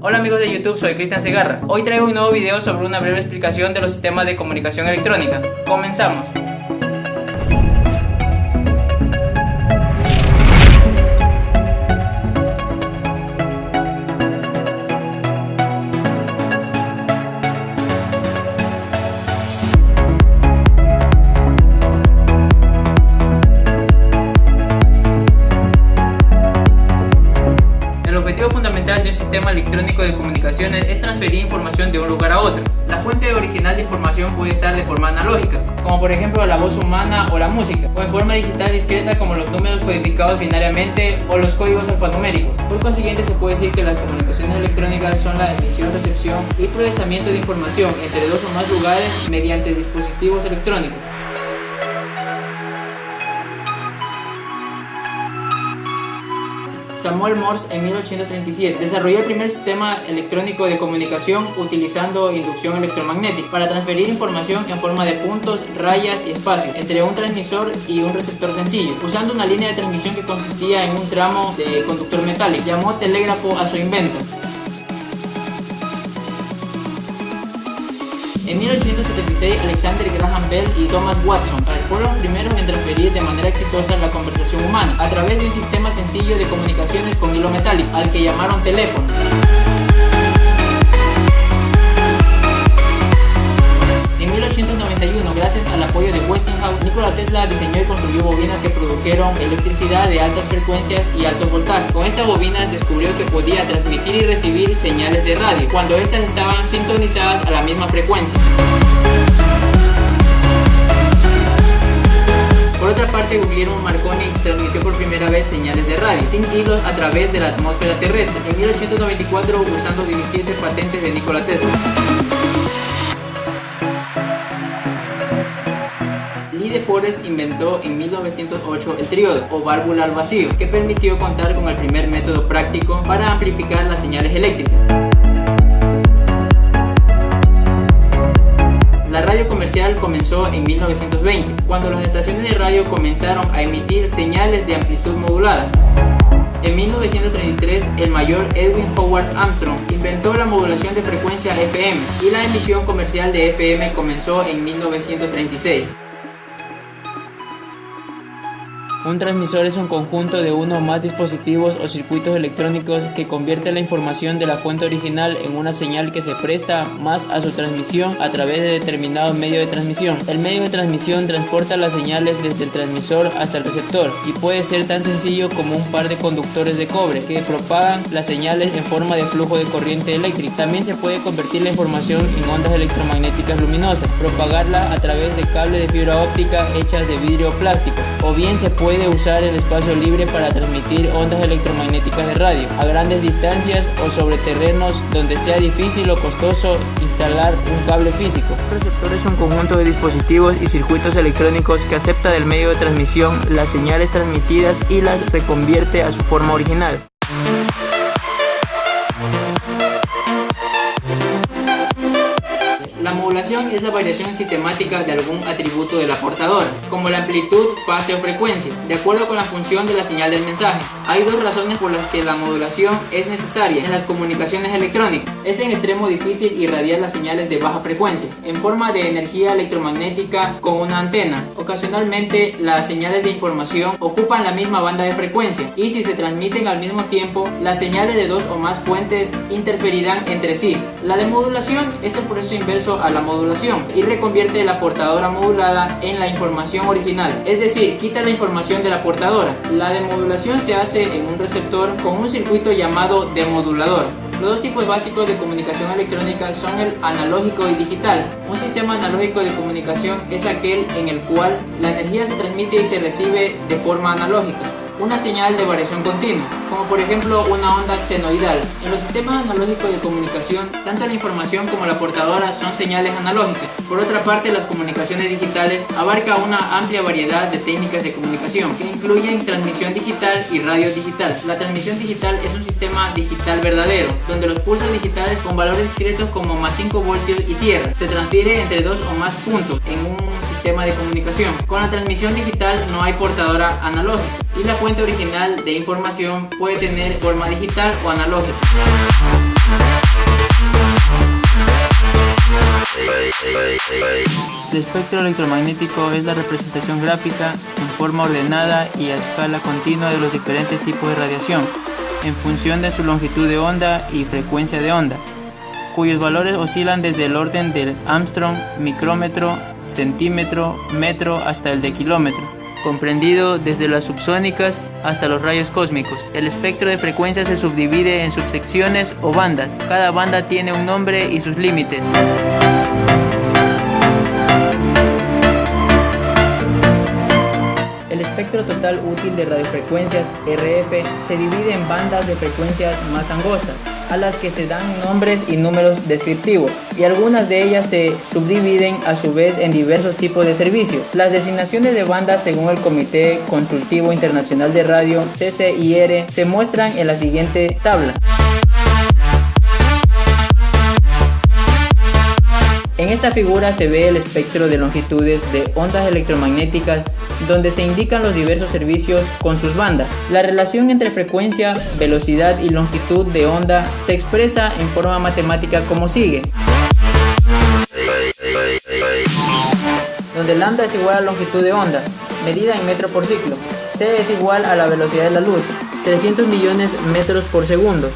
Hola amigos de YouTube, soy Cristian Segarra. Hoy traigo un nuevo video sobre una breve explicación de los sistemas de comunicación electrónica. Comenzamos. El objetivo fundamental de un sistema electrónico de comunicaciones es transferir información de un lugar a otro. La fuente original de información puede estar de forma analógica, como por ejemplo la voz humana o la música, o en forma digital discreta como los números codificados binariamente o los códigos alfanuméricos. Por consiguiente, se puede decir que las comunicaciones electrónicas son la emisión, recepción y procesamiento de información entre dos o más lugares mediante dispositivos electrónicos. Samuel Morse en 1837 desarrolló el primer sistema electrónico de comunicación utilizando inducción electromagnética para transferir información en forma de puntos, rayas y espacios entre un transmisor y un receptor sencillo, usando una línea de transmisión que consistía en un tramo de conductor metálico. Llamó telégrafo a su invento. En 1876, Alexander Graham Bell y Thomas Watson fueron los primeros en transferir de manera exitosa la conversación humana a través de un sistema sencillo de comunicaciones con hilo metálico, al que llamaron teléfono. En 1891, gracias al apoyo de Westinghouse, Nikola Tesla diseñó y construyó bobinas que produjeron electricidad de altas frecuencias y alto voltaje. Con estas bobinas descubrió que podía transmitir y recibir señales de radio cuando estas estaban sintonizadas a la misma frecuencia. Por otra parte, Guglielmo Marconi transmitió por primera vez señales de radio sin hilos a través de la atmósfera terrestre en 1894 usando 17 patentes de Nikola Tesla. Lee De Forest inventó en 1908 el triodo o válvula al vacío, que permitió contar con el primer método práctico para amplificar las señales eléctricas. La radio comercial comenzó en 1920, cuando las estaciones de radio comenzaron a emitir señales de amplitud modulada. En 1933, el mayor Edwin Howard Armstrong inventó la modulación de frecuencia FM y la emisión comercial de FM comenzó en 1936. Un transmisor es un conjunto de uno o más dispositivos o circuitos electrónicos que convierte la información de la fuente original en una señal que se presta más a su transmisión a través de determinado medio de transmisión. El medio de transmisión transporta las señales desde el transmisor hasta el receptor y puede ser tan sencillo como un par de conductores de cobre que propagan las señales en forma de flujo de corriente eléctrica. También se puede convertir la información en ondas electromagnéticas luminosas, propagarla a través de cables de fibra óptica hechas de vidrio o plástico, o bien se puede usar el espacio libre para transmitir ondas electromagnéticas de radio a grandes distancias o sobre terrenos donde sea difícil o costoso instalar un cable físico. Un receptor es un conjunto de dispositivos y circuitos electrónicos que acepta del medio de transmisión las señales transmitidas y las reconvierte a su forma original. La modulación es la variación sistemática de algún atributo de la portadora, como la amplitud, fase o frecuencia, de acuerdo con la función de la señal del mensaje. Hay dos razones por las que la modulación es necesaria en las comunicaciones electrónicas. Es en extremo difícil irradiar las señales de baja frecuencia, en forma de energía electromagnética con una antena. Ocasionalmente, las señales de información ocupan la misma banda de frecuencia, y si se transmiten al mismo tiempo, las señales de dos o más fuentes interferirán entre sí. La demodulación es el proceso inverso a la modulación y reconvierte la portadora modulada en la información original, es decir, quita la información de la portadora. La demodulación se hace en un receptor con un circuito llamado demodulador. Los dos tipos básicos de comunicación electrónica son el analógico y digital. Un sistema analógico de comunicación es aquel en el cual la energía se transmite y se recibe de forma analógica, una señal de variación continua, como por ejemplo una onda senoidal. En los sistemas analógicos de comunicación, tanto la información como la portadora son señales analógicas. Por otra parte, las comunicaciones digitales abarcan una amplia variedad de técnicas de comunicación que incluyen transmisión digital y radio digital. La transmisión digital es un sistema digital verdadero, donde los pulsos digitales con valores discretos como más 5 voltios y tierra se transfieren entre dos o más puntos en un sistema sistema de comunicación. Con la transmisión digital no hay portadora analógica y la fuente original de información puede tener forma digital o analógica. El espectro electromagnético es la representación gráfica en forma ordenada y a escala continua de los diferentes tipos de radiación, en función de su longitud de onda y frecuencia de onda, cuyos valores oscilan desde el orden del Armstrong, micrómetro, centímetro, metro hasta el de kilómetro, comprendido desde las subsónicas hasta los rayos cósmicos. El espectro de frecuencias se subdivide en subsecciones o bandas. Cada banda tiene un nombre y sus límites. El espectro total útil de radiofrecuencias RF se divide en bandas de frecuencias más angostas, a las que se dan nombres y números descriptivos, y algunas de ellas se subdividen a su vez en diversos tipos de servicios. Las designaciones de bandas según el Comité Consultivo Internacional de Radio, CCIR, se muestran en la siguiente tabla. En esta figura se ve el espectro de longitudes de ondas electromagnéticas, donde se indican los diversos servicios con sus bandas. La relación entre frecuencia, velocidad y longitud de onda se expresa en forma matemática como sigue, donde lambda es igual a la longitud de onda, medida en metro por ciclo. C es igual a la velocidad de la luz, 300 millones metros por segundo,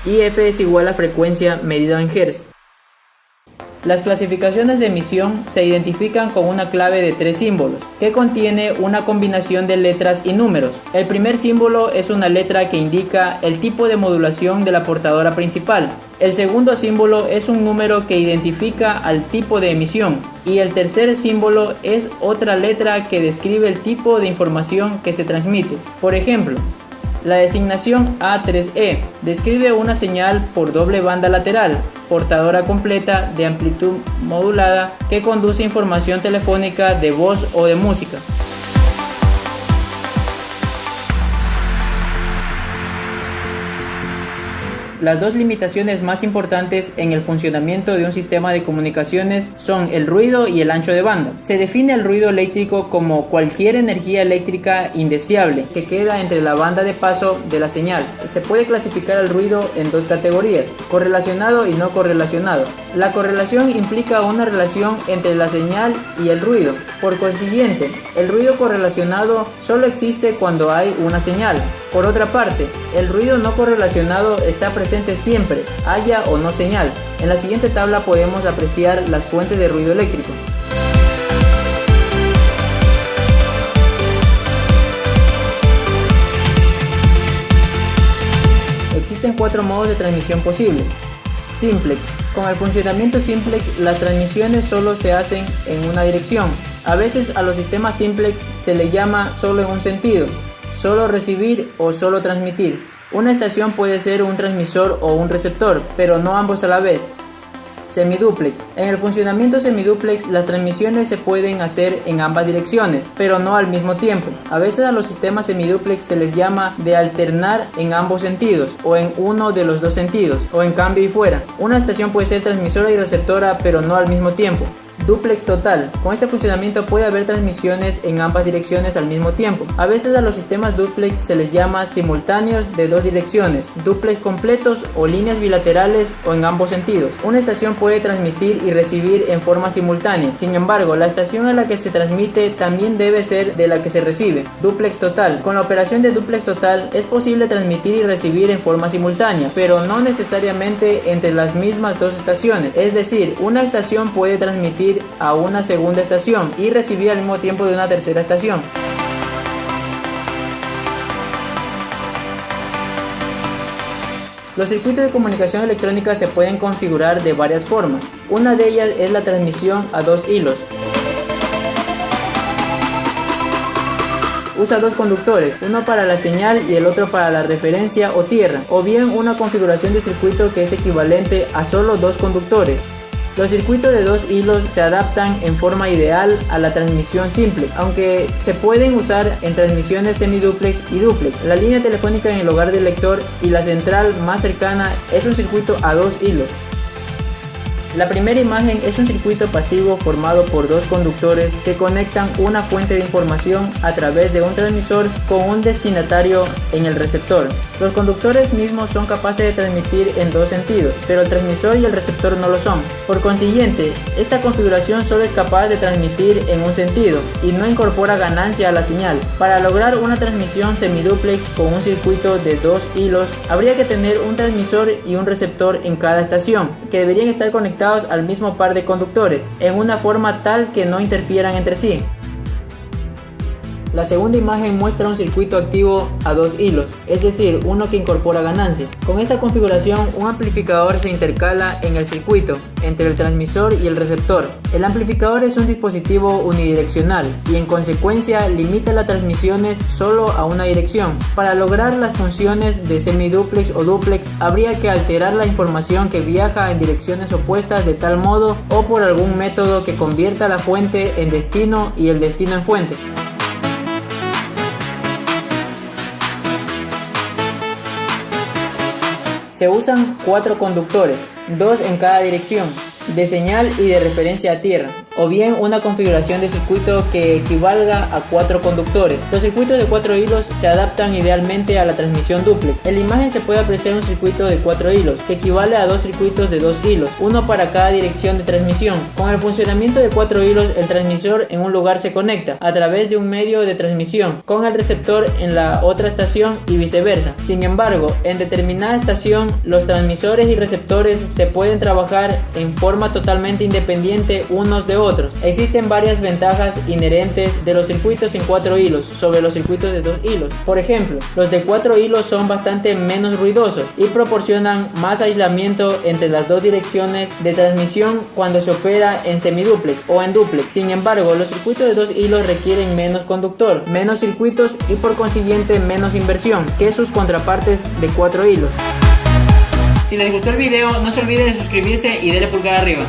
y F es igual a frecuencia medida en hertz. Las clasificaciones de emisión se identifican con una clave de 3 símbolos, que contiene una combinación de letras y números. El primer símbolo es una letra que indica el tipo de modulación de la portadora principal. El segundo símbolo es un número que identifica al tipo de emisión. Y el tercer símbolo es otra letra que describe el tipo de información que se transmite. Por ejemplo, la designación A3E describe una señal por doble banda lateral, portadora completa de amplitud modulada que conduce información telefónica de voz o de música. Las dos limitaciones más importantes en el funcionamiento de un sistema de comunicaciones son el ruido y el ancho de banda. Se define el ruido eléctrico como cualquier energía eléctrica indeseable que queda entre la banda de paso de la señal. Se puede clasificar el ruido en dos categorías, correlacionado y no correlacionado. La correlación implica una relación entre la señal y el ruido. Por consiguiente, el ruido correlacionado solo existe cuando hay una señal. Por otra parte, el ruido no correlacionado está presente siempre, haya o no señal. En la siguiente tabla podemos apreciar las fuentes de ruido eléctrico. Existen 4 modos de transmisión posibles. Simplex. Con el funcionamiento simplex, las transmisiones solo se hacen en una dirección. A veces a los sistemas simplex se le llama solo en un sentido, solo recibir o solo transmitir. Una estación puede ser un transmisor o un receptor, pero no ambos a la vez. Semidúplex. En el funcionamiento semidúplex, las transmisiones se pueden hacer en ambas direcciones, pero no al mismo tiempo. A veces a los sistemas semidúplex se les llama de alternar en ambos sentidos, o en uno de los dos sentidos, o en cambio y fuera. Una estación puede ser transmisora y receptora, pero no al mismo tiempo. Dúplex total. Con este funcionamiento puede haber transmisiones en ambas direcciones al mismo tiempo. A veces a los sistemas dúplex se les llama simultáneos de dos direcciones, dúplex completos o líneas bilaterales o en ambos sentidos. Una estación puede transmitir y recibir en forma simultánea. Sin embargo, la estación a la que se transmite también debe ser de la que se recibe. Dúplex total. Con la operación de dúplex total es posible transmitir y recibir en forma simultánea, pero no necesariamente entre las mismas dos estaciones. Es decir, una estación puede transmitir a una segunda estación y recibir al mismo tiempo de una tercera estación. Los circuitos de comunicación electrónica se pueden configurar de varias formas. Una de ellas es la transmisión a 2 hilos. Usa 2 conductores, uno para la señal y el otro para la referencia o tierra, o bien una configuración de circuito que es equivalente a solo 2 conductores. Los circuitos de 2 hilos se adaptan en forma ideal a la transmisión simple, aunque se pueden usar en transmisiones semidúplex y dúplex. La línea telefónica en el hogar del lector y la central más cercana es un circuito a 2 hilos. La primera imagen es un circuito pasivo formado por dos conductores que conectan una fuente de información a través de un transmisor con un destinatario en el receptor. Los conductores mismos son capaces de transmitir en dos sentidos, pero el transmisor y el receptor no lo son. Por consiguiente, esta configuración solo es capaz de transmitir en un sentido y no incorpora ganancia a la señal. Para lograr una transmisión semidúplex con un circuito de dos hilos, habría que tener un transmisor y un receptor en cada estación, que deberían estar conectados al mismo par de conductores, en una forma tal que no interfieran entre sí. La segunda imagen muestra un circuito activo a dos hilos, es decir, uno que incorpora ganancia. Con esta configuración, un amplificador se intercala en el circuito, entre el transmisor y el receptor. El amplificador es un dispositivo unidireccional y en consecuencia limita las transmisiones solo a una dirección. Para lograr las funciones de semidúplex o dúplex, habría que alterar la información que viaja en direcciones opuestas de tal modo o por algún método que convierta la fuente en destino y el destino en fuente. Se usan 4 conductores, 2 en cada dirección, de señal y de referencia a tierra, o bien una configuración de circuito que equivalga a 4 conductores. Los circuitos de 4 hilos se adaptan idealmente a la transmisión dúplex. En la imagen se puede apreciar un circuito de 4 hilos, que equivale a 2 circuitos de 2 hilos, uno para cada dirección de transmisión. Con el funcionamiento de 4 hilos, el transmisor en un lugar se conecta a través de un medio de transmisión con el receptor en la otra estación y viceversa. Sin embargo, en determinada estación, los transmisores y receptores se pueden trabajar en forma totalmente independiente unos de otros. Existen varias ventajas inherentes de los circuitos en 4 hilos sobre los circuitos de 2 hilos. Por ejemplo, los de 4 hilos son bastante menos ruidosos y proporcionan más aislamiento entre las dos direcciones de transmisión cuando se opera en semidúplex o en dúplex. Sin embargo, los circuitos de 2 hilos requieren menos conductor, menos circuitos y por consiguiente menos inversión que sus contrapartes de 4 hilos. Si les gustó el video, no se olviden de suscribirse y darle pulgar arriba.